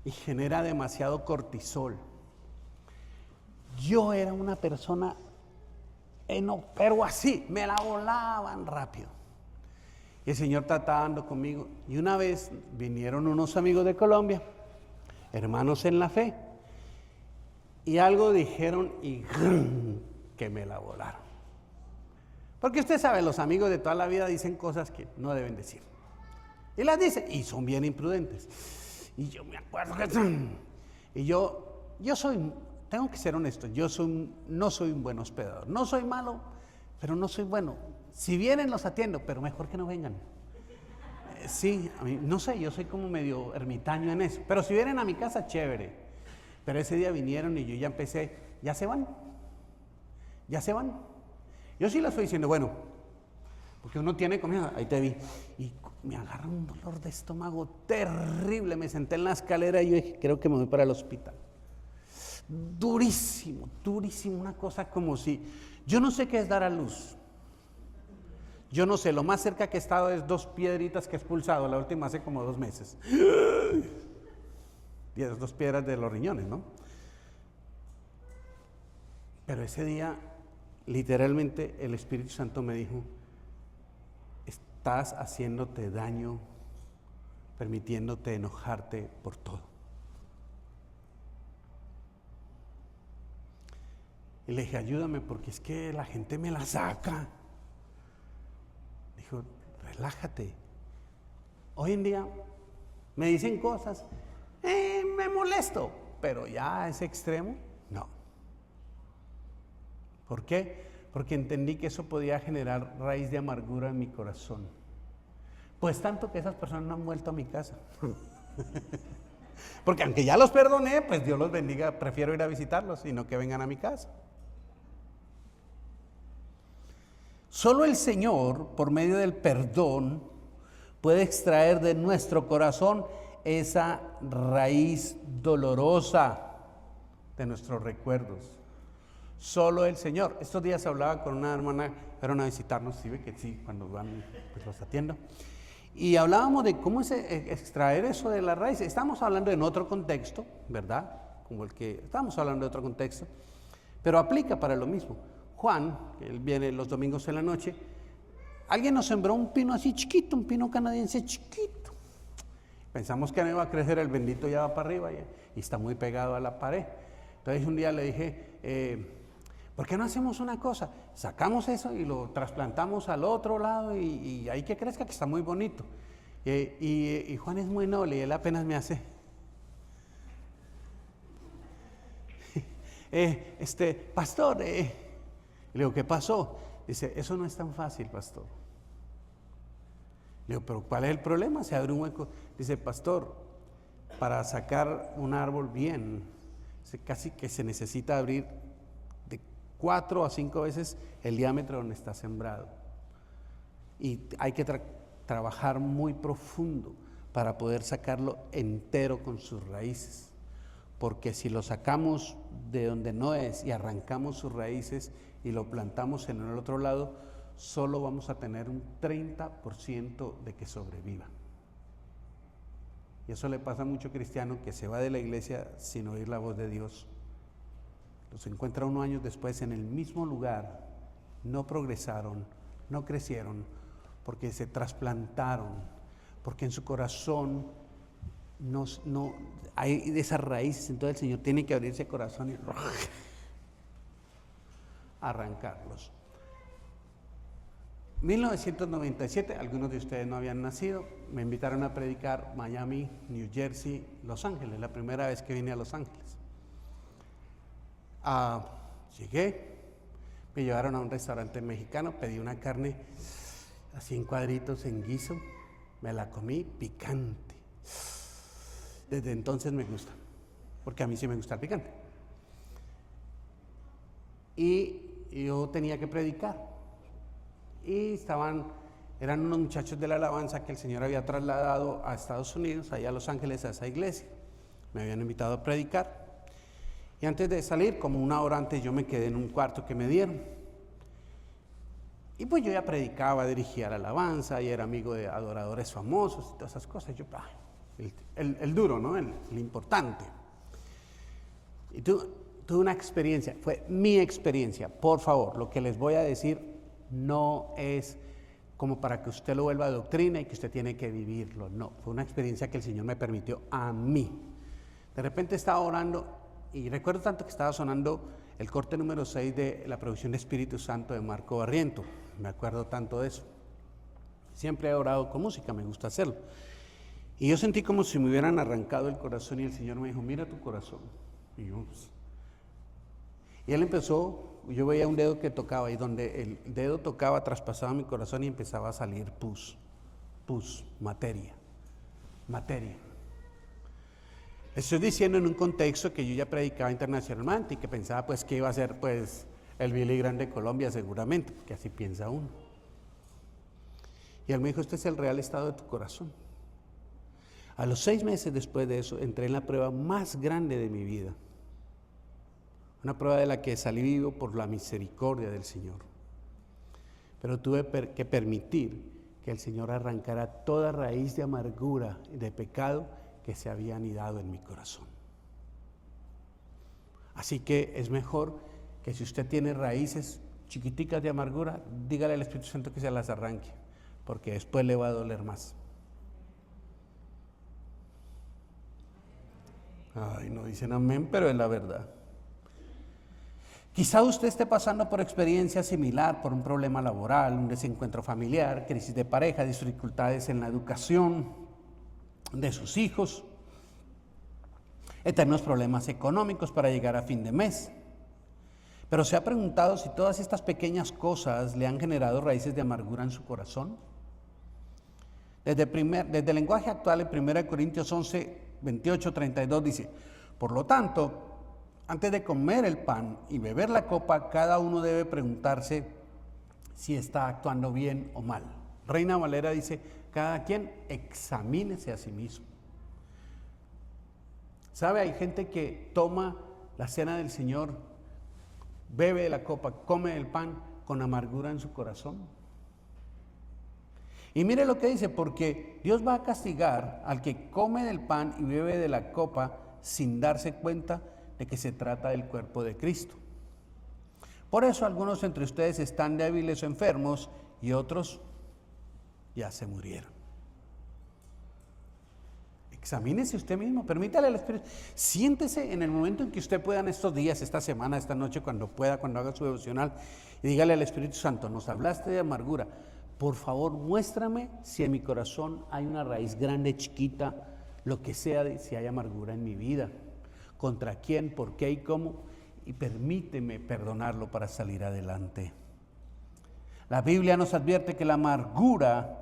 y genera demasiado cortisol. Yo era una persona, pero así, me la volaban rápido. Y el Señor trataba dando conmigo. Y una vez vinieron unos amigos de Colombia, hermanos en la fe, y algo dijeron y que me la volaron. Porque usted sabe, los amigos de toda la vida dicen cosas que no deben decir. Y las dicen, y son bien imprudentes. Y yo me acuerdo que... Y yo soy, tengo que ser honesto, no soy un buen hospedador. No soy malo, pero no soy bueno. Si vienen los atiendo, pero mejor que no vengan. Sí, a mí, no sé, yo soy como medio ermitaño en eso. Pero si vienen a mi casa, chévere. Pero ese día vinieron y yo ya empecé, ya se van. Yo sí les estoy diciendo, bueno, porque uno tiene comida, ahí te vi. Y me agarra un dolor de estómago terrible. Me senté en la escalera y yo dije, creo que me voy para el hospital. Durísimo, una cosa como si... Yo no sé qué es dar a luz. Yo no sé, lo más cerca que he estado es 2 piedritas que he expulsado, la última hace como 2 meses. Y esas 2 piedras de los riñones, ¿no? Pero ese día, literalmente, el Espíritu Santo me dijo: estás haciéndote daño, permitiéndote enojarte por todo. Y le dije, ayúdame porque es que la gente me la saca. Dijo, relájate. Hoy en día me dicen cosas, me molesto, pero ya a ese extremo, no. ¿Por qué? Porque entendí que eso podía generar raíz de amargura en mi corazón. Pues tanto que esas personas no han vuelto a mi casa. Porque aunque ya los perdoné, pues Dios los bendiga, prefiero ir a visitarlos y no que vengan a mi casa. Solo el Señor, por medio del perdón, puede extraer de nuestro corazón esa raíz dolorosa de nuestros recuerdos. Solo el Señor. Estos días hablaba con una hermana, fueron a visitarnos, ¿sí ve que sí? Cuando van, pues los atiendo. Y hablábamos de cómo es extraer eso de la raíz. Estamos hablando en otro contexto, ¿verdad? Como el que estamos hablando de otro contexto, pero aplica para lo mismo. Juan, que él viene los domingos en la noche, alguien nos sembró un pino así chiquito, un pino canadiense chiquito. Pensamos que no iba a crecer, el bendito ya va para arriba y está muy pegado a la pared. Entonces un día le dije, ¿por qué no hacemos una cosa? Sacamos eso y lo trasplantamos al otro lado y ahí que crezca, que está muy bonito. Y Juan es muy noble y él apenas me hace. Pastor, le digo, ¿qué pasó? Dice, eso no es tan fácil, pastor. Le digo, pero ¿cuál es el problema? Se abre un hueco. Dice, pastor, para sacar un árbol bien, casi que se necesita abrir de 4 a 5 veces el diámetro donde está sembrado. Y hay que trabajar muy profundo para poder sacarlo entero con sus raíces. Porque si lo sacamos de donde no es y arrancamos sus raíces y lo plantamos en el otro lado, solo vamos a tener un 30% de que sobreviva. Y eso le pasa a mucho cristiano que se va de la iglesia sin oír la voz de Dios. Los encuentra unos años después en el mismo lugar, no progresaron, no crecieron, porque se trasplantaron, porque en su corazón no hay de esas raíces. Entonces el Señor tiene que abrir ese corazón y arrancarlos. 1997, algunos de ustedes no habían nacido, me invitaron a predicar Miami, New Jersey, Los Ángeles, la primera vez que vine a Los Ángeles. Llegué, me llevaron a un restaurante mexicano, pedí una carne así en cuadritos, en guiso, me la comí picante. Desde entonces me gusta, porque a mí sí me gusta el picante. Y yo tenía que predicar. Y eran unos muchachos de la alabanza que el Señor había trasladado a Estados Unidos, allá a Los Ángeles, a esa iglesia. Me habían invitado a predicar. Y antes de salir, como una hora antes, yo me quedé en un cuarto que me dieron. Y pues yo ya predicaba, dirigía la alabanza, y era amigo de adoradores famosos y todas esas cosas. Yo, el duro, ¿no? El importante. Y tuve una experiencia, fue mi experiencia. Por favor, lo que les voy a decir no es como para que usted lo vuelva doctrina y que usted tiene que vivirlo. No, fue una experiencia que el Señor me permitió a mí. De repente estaba orando y recuerdo tanto que estaba sonando el corte número 6 de la producción de Espíritu Santo de Marco Barriento. Me acuerdo tanto de eso. Siempre he orado con música, me gusta hacerlo. Y yo sentí como si me hubieran arrancado el corazón y el Señor me dijo, mira tu corazón. Y yo, y él empezó, yo veía un dedo que tocaba y donde el dedo tocaba traspasaba mi corazón y empezaba a salir pus, materia. Estoy diciendo en un contexto que yo ya predicaba internacionalmente y que pensaba pues que iba a ser pues el Billy Graham de Colombia seguramente, que así piensa uno. Y él me dijo, este es el real estado de tu corazón. A los 6 meses después de eso entré en la prueba más grande de mi vida. Una prueba de la que salí vivo por la misericordia del Señor. Pero tuve que permitir que el Señor arrancara toda raíz de amargura y de pecado que se había anidado en mi corazón. Así que es mejor que si usted tiene raíces chiquiticas de amargura, dígale al Espíritu Santo que se las arranque, porque después le va a doler más. Ay, no dicen amén, pero es la verdad. Quizá usted esté pasando por experiencia similar, por un problema laboral, un desencuentro familiar, crisis de pareja, dificultades en la educación de sus hijos, eternos problemas económicos para llegar a fin de mes. Pero ¿se ha preguntado si todas estas pequeñas cosas le han generado raíces de amargura en su corazón? Desde el lenguaje actual, en 1 Corintios 11, 28, 32 dice, por lo tanto, antes de comer el pan y beber la copa, cada uno debe preguntarse si está actuando bien o mal. Reina Valera dice, cada quien examínese a sí mismo. ¿Sabe? Hay gente que toma la cena del Señor, bebe de la copa, come el pan con amargura en su corazón. Y mire lo que dice, porque Dios va a castigar al que come del pan y bebe de la copa sin darse cuenta de que se trata del cuerpo de Cristo. Por eso algunos entre ustedes están débiles o enfermos y otros ya se murieron. Examínese usted mismo, permítale al Espíritu. Siéntese en el momento en que usted pueda, en estos días, esta semana, esta noche, cuando pueda, cuando haga su devocional, y dígale al Espíritu Santo, nos hablaste de amargura, por favor muéstrame si en mi corazón hay una raíz grande, chiquita, lo que sea, si hay amargura en mi vida. ¿Contra quién? ¿Por qué y cómo? Y permíteme perdonarlo para salir adelante. La Biblia nos advierte que la amargura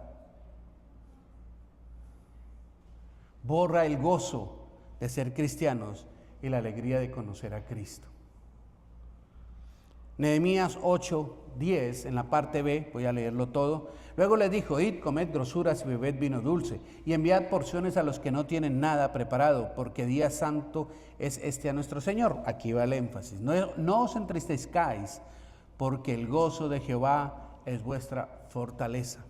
borra el gozo de ser cristianos y la alegría de conocer a Cristo. Nehemías 8:10, en la parte B, voy a leerlo todo. Luego les dijo: id, comed grosuras y bebed vino dulce, y enviad porciones a los que no tienen nada preparado, porque día santo es este a nuestro Señor. Aquí va el énfasis. No os entristezcáis, porque el gozo de Jehová es vuestra fortaleza.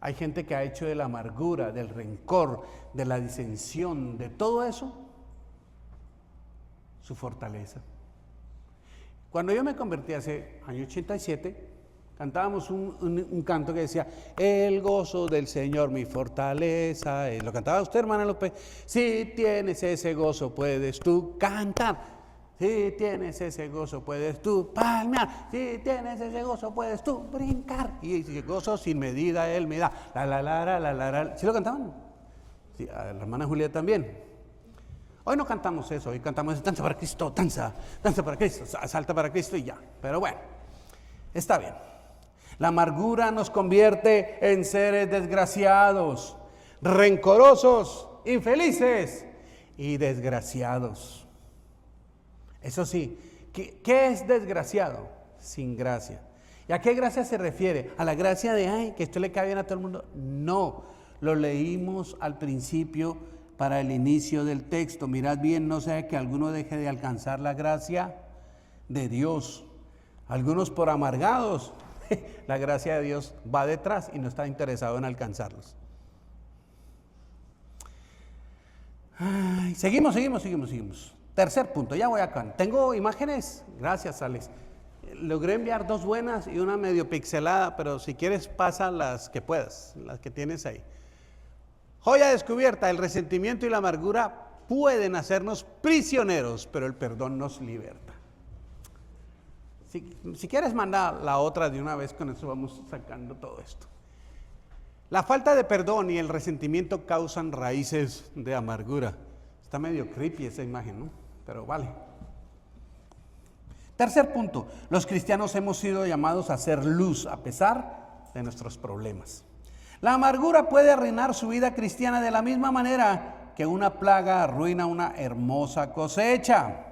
Hay gente que ha hecho de la amargura, del rencor, de la disensión, de todo eso, su fortaleza. Cuando yo me convertí hace año 87, cantábamos un canto que decía: el gozo del Señor mi fortaleza. Lo cantaba usted, hermana López. Si tienes ese gozo puedes tú cantar. Si tienes ese gozo puedes tú palmear. Si tienes ese gozo puedes tú brincar. Y gozo sin medida Él me da. La. ¿Sí lo cantaban? Sí, a la hermana Julia también. Hoy no cantamos eso, hoy cantamos danza para Cristo, danza para Cristo, salta para Cristo y ya. Pero bueno, está bien. La amargura nos convierte en seres desgraciados, rencorosos, infelices y desgraciados. Eso sí, ¿qué es desgraciado? Sin gracia. ¿Y a qué gracia se refiere? ¿A la gracia de, que esto le cae bien a todo el mundo? No, lo leímos al principio para el inicio del texto. Mirad bien, no sea que alguno deje de alcanzar la gracia de Dios. Algunos por amargados, la gracia de Dios va detrás y no está interesado en alcanzarlos. Seguimos. Tercer punto, ya voy acá. Tengo imágenes, gracias Alex. Logré enviar 2 buenas y una medio pixelada, pero si quieres pasa las que puedas, las que tienes ahí. Joya descubierta: el resentimiento y la amargura pueden hacernos prisioneros, pero el perdón nos liberta. Si quieres mandar la otra de una vez, con eso vamos sacando todo esto. La falta de perdón y el resentimiento causan raíces de amargura. Está medio creepy esa imagen, ¿no? Pero vale. Tercer punto: los cristianos hemos sido llamados a ser luz a pesar de nuestros problemas. La amargura puede arruinar su vida cristiana de la misma manera que una plaga arruina una hermosa cosecha.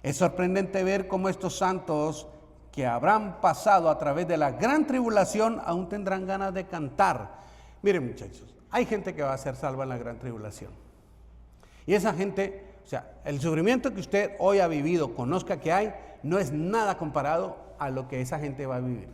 Es sorprendente ver cómo estos santos que habrán pasado a través de la gran tribulación aún tendrán ganas de cantar. Miren, muchachos, hay gente que va a ser salva en la gran tribulación. Y esa gente, o sea, el sufrimiento que usted hoy ha vivido, conozca que hay, no es nada comparado a lo que esa gente va a vivir.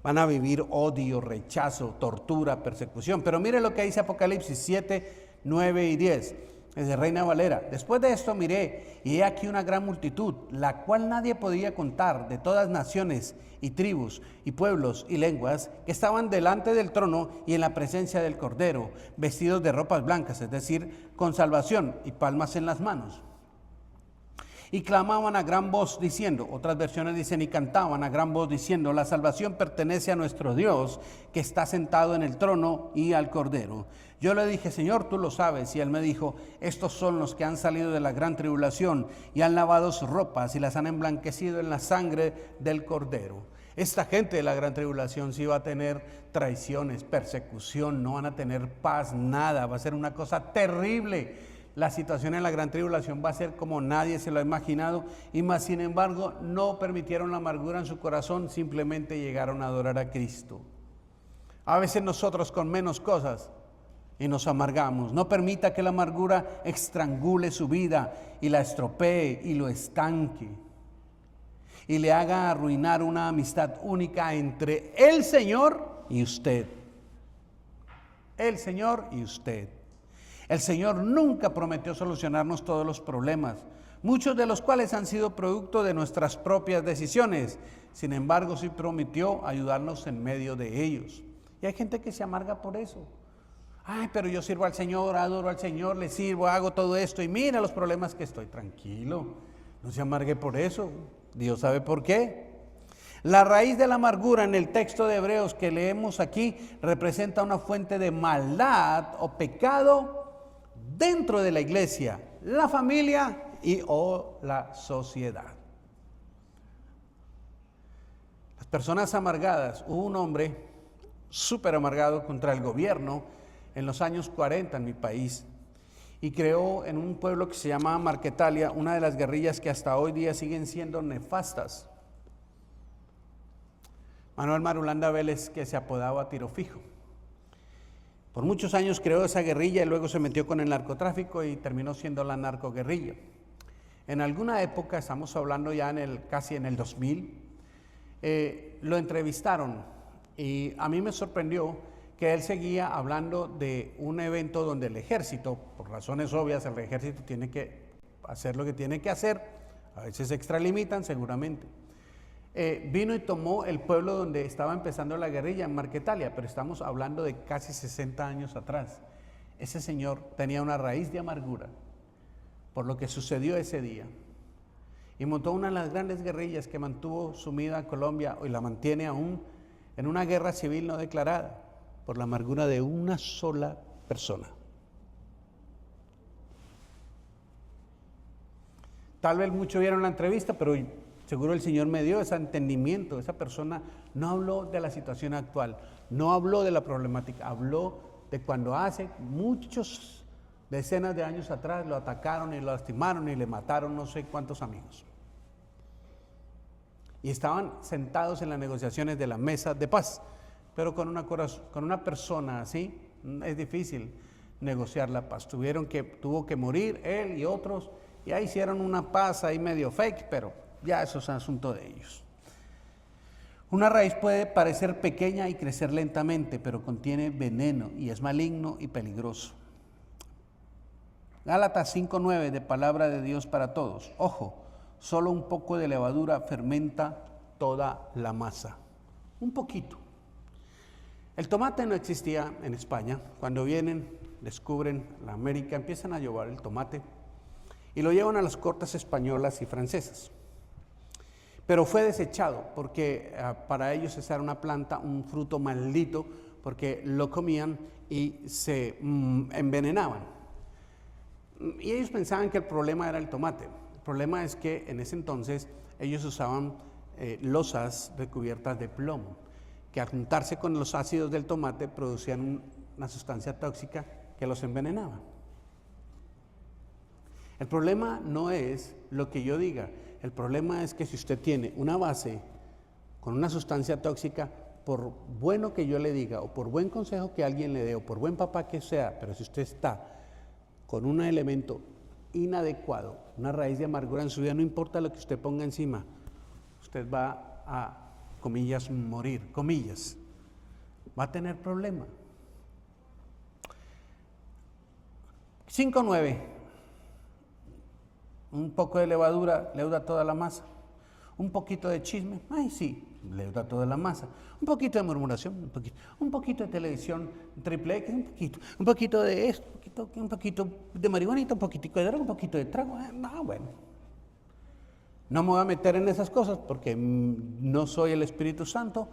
Van a vivir odio, rechazo, tortura, persecución. Pero mire lo que dice Apocalipsis 7, 9 y 10. Es de Reina Valera. Después de esto miré, y he aquí una gran multitud, la cual nadie podía contar, de todas naciones y tribus y pueblos y lenguas, que estaban delante del trono y en la presencia del Cordero, vestidos de ropas blancas, es decir, con salvación y palmas en las manos. Y clamaban a gran voz diciendo, otras versiones dicen, y cantaban a gran voz diciendo: la salvación pertenece a nuestro Dios, que está sentado en el trono y al Cordero. Yo le dije: Señor, tú lo sabes. Y él me dijo: estos son los que han salido de la gran tribulación y han lavado sus ropas y las han emblanquecido en la sangre del Cordero. Esta gente de la gran tribulación sí va a tener traiciones, persecución, no van a tener paz, nada, va a ser una cosa terrible. La situación en la gran tribulación va a ser como nadie se lo ha imaginado, y más sin embargo no permitieron la amargura en su corazón, simplemente llegaron a adorar a Cristo. A veces nosotros con menos cosas y nos amargamos. No permita que la amargura estrangule su vida y la estropee y lo estanque y le haga arruinar una amistad única entre el Señor y usted. El Señor y usted. El Señor nunca prometió solucionarnos todos los problemas, muchos de los cuales han sido producto de nuestras propias decisiones. Sin embargo, sí prometió ayudarnos en medio de ellos. Y hay gente que se amarga por eso. Ay, pero yo sirvo al Señor, adoro al Señor, le sirvo, hago todo esto y mira los problemas que estoy. Tranquilo, no se amargue por eso. Dios sabe por qué. La raíz de la amargura en el texto de Hebreos que leemos aquí representa una fuente de maldad o pecado dentro de la iglesia, la familia o la sociedad. Las personas amargadas, hubo un hombre súper amargado contra el gobierno en los años 40 en mi país, y creó en un pueblo que se llamaba Marquetalia una de las guerrillas que hasta hoy día siguen siendo nefastas. Manuel Marulanda Vélez, que se apodaba Tiro Fijo. Por muchos años creó esa guerrilla y luego se metió con el narcotráfico y terminó siendo la narcoguerrilla. En alguna época, estamos hablando ya casi en el 2000, lo entrevistaron y a mí me sorprendió que él seguía hablando de un evento donde el ejército, por razones obvias, el ejército tiene que hacer lo que tiene que hacer, a veces se extralimitan seguramente. Vino y tomó el pueblo donde estaba empezando la guerrilla, en Marquetalia, pero estamos hablando de casi 60 años atrás. Ese señor tenía una raíz de amargura por lo que sucedió ese día y montó una de las grandes guerrillas que mantuvo sumida a Colombia y la mantiene aún en una guerra civil no declarada por la amargura de una sola persona. Tal vez muchos vieron la entrevista, pero seguro el Señor me dio ese entendimiento. Esa persona no habló de la situación actual, no habló de la problemática, habló de cuando hace muchos decenas de años atrás lo atacaron y lo lastimaron y le mataron no sé cuántos amigos. Y estaban sentados en las negociaciones de la mesa de paz, pero con una persona así es difícil negociar la paz. Tuvo que morir él y otros, y ahí hicieron una paz ahí medio fake, pero ya eso es asunto de ellos. Una raíz puede parecer pequeña y crecer lentamente, pero contiene veneno y es maligno y peligroso. Gálatas 5:9 de Palabra de Dios para todos. Ojo, solo un poco de levadura fermenta toda la masa. Un poquito. El tomate no existía en España. Cuando vienen, descubren la América, empiezan a llevar el tomate y lo llevan a las cortes españolas y francesas. Pero fue desechado porque para ellos esa era una planta, un fruto maldito, porque lo comían y se envenenaban. Y ellos pensaban que el problema era el tomate. El problema es que en ese entonces ellos usaban losas recubiertas de plomo, que al juntarse con los ácidos del tomate producían una sustancia tóxica que los envenenaba. El problema no es lo que yo diga, el problema es que si usted tiene una base con una sustancia tóxica, por bueno que yo le diga, o por buen consejo que alguien le dé, o por buen papá que sea, pero si usted está con un elemento inadecuado, una raíz de amargura en su vida, no importa lo que usted ponga encima, usted va a, comillas, morir, comillas, va a tener problema. 5:9, un poco de levadura leuda toda la masa, un poquito de chisme, ay sí, leuda toda la masa, un poquito de murmuración, un poquito de televisión triple X, un poquito de esto, un poquito de marihuanita, un poquitico de droga, un poquito de trago, bueno. No me voy a meter en esas cosas porque no soy el Espíritu Santo,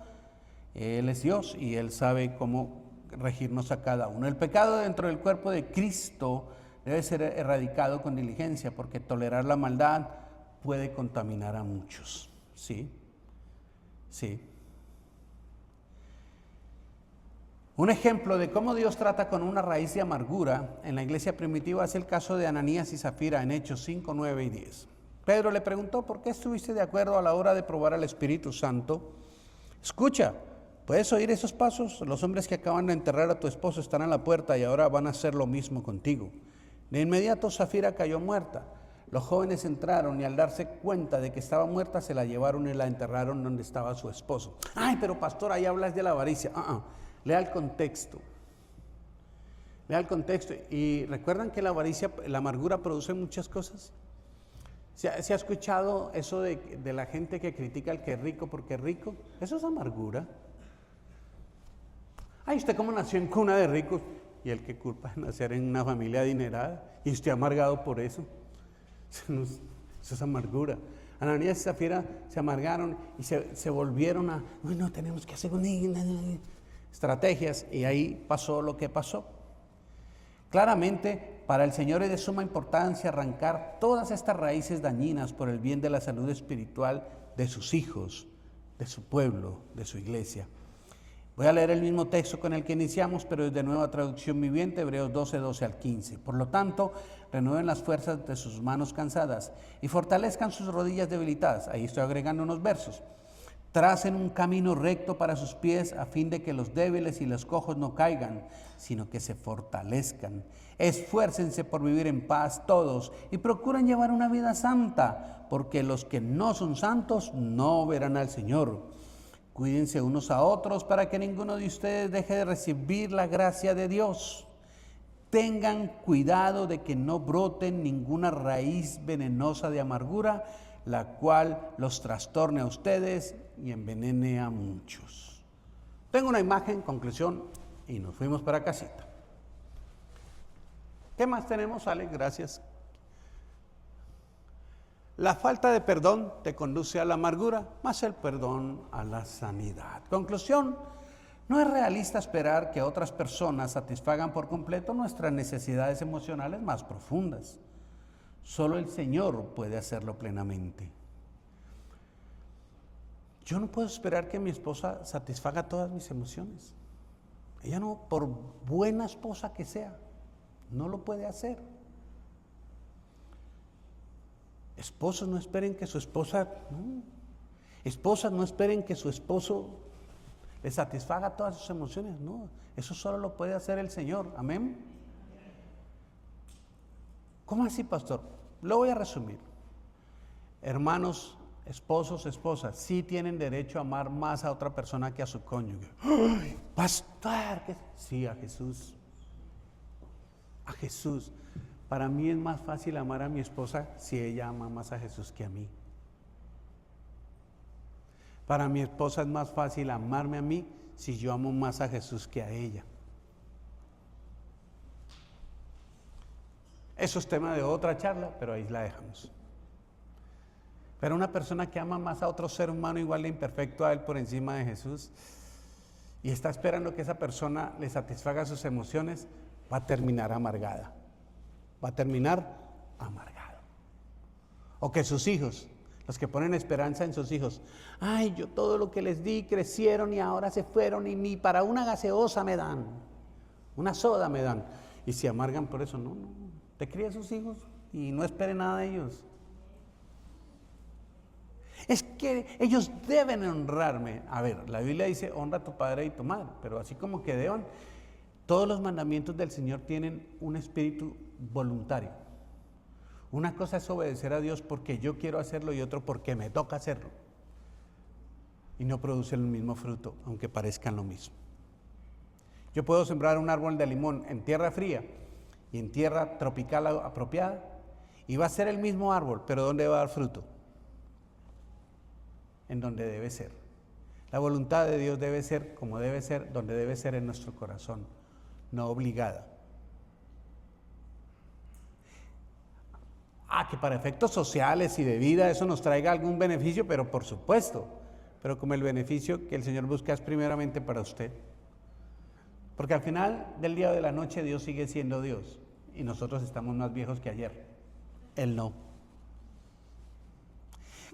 Él es Dios y Él sabe cómo regirnos a cada uno. El pecado dentro del cuerpo de Cristo debe ser erradicado con diligencia porque tolerar la maldad puede contaminar a muchos. Sí. Un ejemplo de cómo Dios trata con una raíz de amargura en la iglesia primitiva es el caso de Ananías y Zafira en Hechos 5, 9 y 10. Pedro le preguntó, ¿por qué estuviste de acuerdo a la hora de probar al Espíritu Santo? Escucha, ¿puedes oír esos pasos? Los hombres que acaban de enterrar a tu esposo están a la puerta y ahora van a hacer lo mismo contigo. De inmediato Zafira cayó muerta. Los jóvenes entraron y al darse cuenta de que estaba muerta se la llevaron y la enterraron donde estaba su esposo. Ay, pero pastor, ahí hablas de la avaricia. Lea el contexto. Lea el contexto. Y recuerdan que la avaricia, la amargura produce muchas cosas. ¿Se ha escuchado eso de la gente que critica al que es rico porque es rico? Eso es amargura. Ay, usted como nació en cuna de ricos. Y el que culpa de nacer en una familia adinerada. Y usted amargado por eso. Eso es amargura. Ananías y Zafira se amargaron y se volvieron a, no, tenemos que hacer estrategias, y ahí pasó lo que pasó. Claramente, para el Señor es de suma importancia arrancar todas estas raíces dañinas por el bien de la salud espiritual de sus hijos, de su pueblo, de su iglesia. Voy a leer el mismo texto con el que iniciamos, pero desde Nueva Traducción Viviente, Hebreos 12 al 15. Por lo tanto, renueven las fuerzas de sus manos cansadas y fortalezcan sus rodillas debilitadas. Ahí estoy agregando unos versos. Tracen un camino recto para sus pies a fin de que los débiles y los cojos no caigan, sino que se fortalezcan. Esfuércense por vivir en paz todos y procuren llevar una vida santa, porque los que no son santos no verán al Señor. Cuídense unos a otros para que ninguno de ustedes deje de recibir la gracia de Dios. Tengan cuidado de que no broten ninguna raíz venenosa de amargura, la cual los trastorne a ustedes y envenene a muchos. Tengo una imagen, conclusión, y nos fuimos para casita. ¿Qué más tenemos, Alex? Gracias. La falta de perdón te conduce a la amargura, más el perdón a la sanidad. Conclusión, no es realista esperar que otras personas satisfagan por completo nuestras necesidades emocionales más profundas. Solo el Señor puede hacerlo plenamente. Yo no puedo esperar que mi esposa satisfaga todas mis emociones. Ella no, por buena esposa que sea, no lo puede hacer. Esposos no esperen que su esposa, no. Esposas no esperen que su esposo le satisfaga todas sus emociones, no. Eso solo lo puede hacer el Señor, amén. ¿Cómo así, pastor? Lo voy a resumir. Hermanos, esposos, esposas, sí tienen derecho a amar más a otra persona que a su cónyuge. ¡Ay, pastor! Sí, a Jesús. A Jesús. Para mí es más fácil amar a mi esposa si ella ama más a Jesús que a mí. Para mi esposa es más fácil amarme a mí si yo amo más a Jesús que a ella. Eso es tema de otra charla, pero ahí la dejamos. Pero una persona que ama más a otro ser humano igual de imperfecto a él por encima de Jesús y está esperando que esa persona le satisfaga sus emociones, va a terminar amargada. Va a terminar amargado. O que sus hijos, los que ponen esperanza en sus hijos, ay, yo todo lo que les di crecieron y ahora se fueron y ni para una gaseosa me dan, una soda me dan. Y se amargan por eso, no, te cría a sus hijos y no espere nada de ellos. Es que ellos deben honrarme. A ver, la Biblia dice, honra a tu padre y tu madre, pero así como que deban, todos los mandamientos del Señor tienen un espíritu voluntario. Una cosa es obedecer a Dios porque yo quiero hacerlo y otro porque me toca hacerlo. Y no producen el mismo fruto, aunque parezcan lo mismo. Yo puedo sembrar un árbol de limón en tierra fría y en tierra tropical apropiada y va a ser el mismo árbol, pero ¿dónde va a dar fruto? En donde debe ser. La voluntad de Dios debe ser como debe ser, donde debe ser en nuestro corazón, no obligada. Que para efectos sociales y de vida eso nos traiga algún beneficio, pero por supuesto, pero como el beneficio que el Señor busca es primeramente para usted. Porque al final del día o de la noche Dios sigue siendo Dios y nosotros estamos más viejos que ayer. Él no.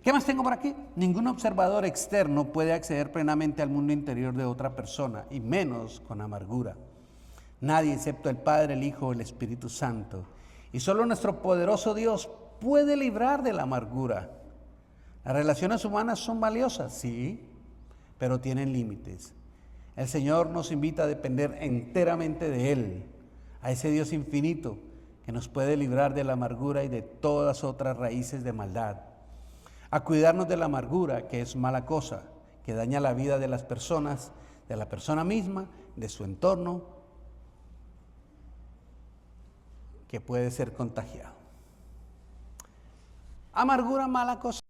¿Qué más tengo por aquí? Ningún observador externo puede acceder plenamente al mundo interior de otra persona, y menos con amargura. Nadie excepto el Padre, el Hijo, el Espíritu Santo. Y solo nuestro poderoso Dios puede librar de la amargura. Las relaciones humanas son valiosas, sí, pero tienen límites. El Señor nos invita a depender enteramente de Él, a ese Dios infinito que nos puede librar de la amargura y de todas otras raíces de maldad. A cuidarnos de la amargura, que es mala cosa, que daña la vida de las personas, de la persona misma, de su entorno, que puede ser contagiado. Amargura, mala cosa.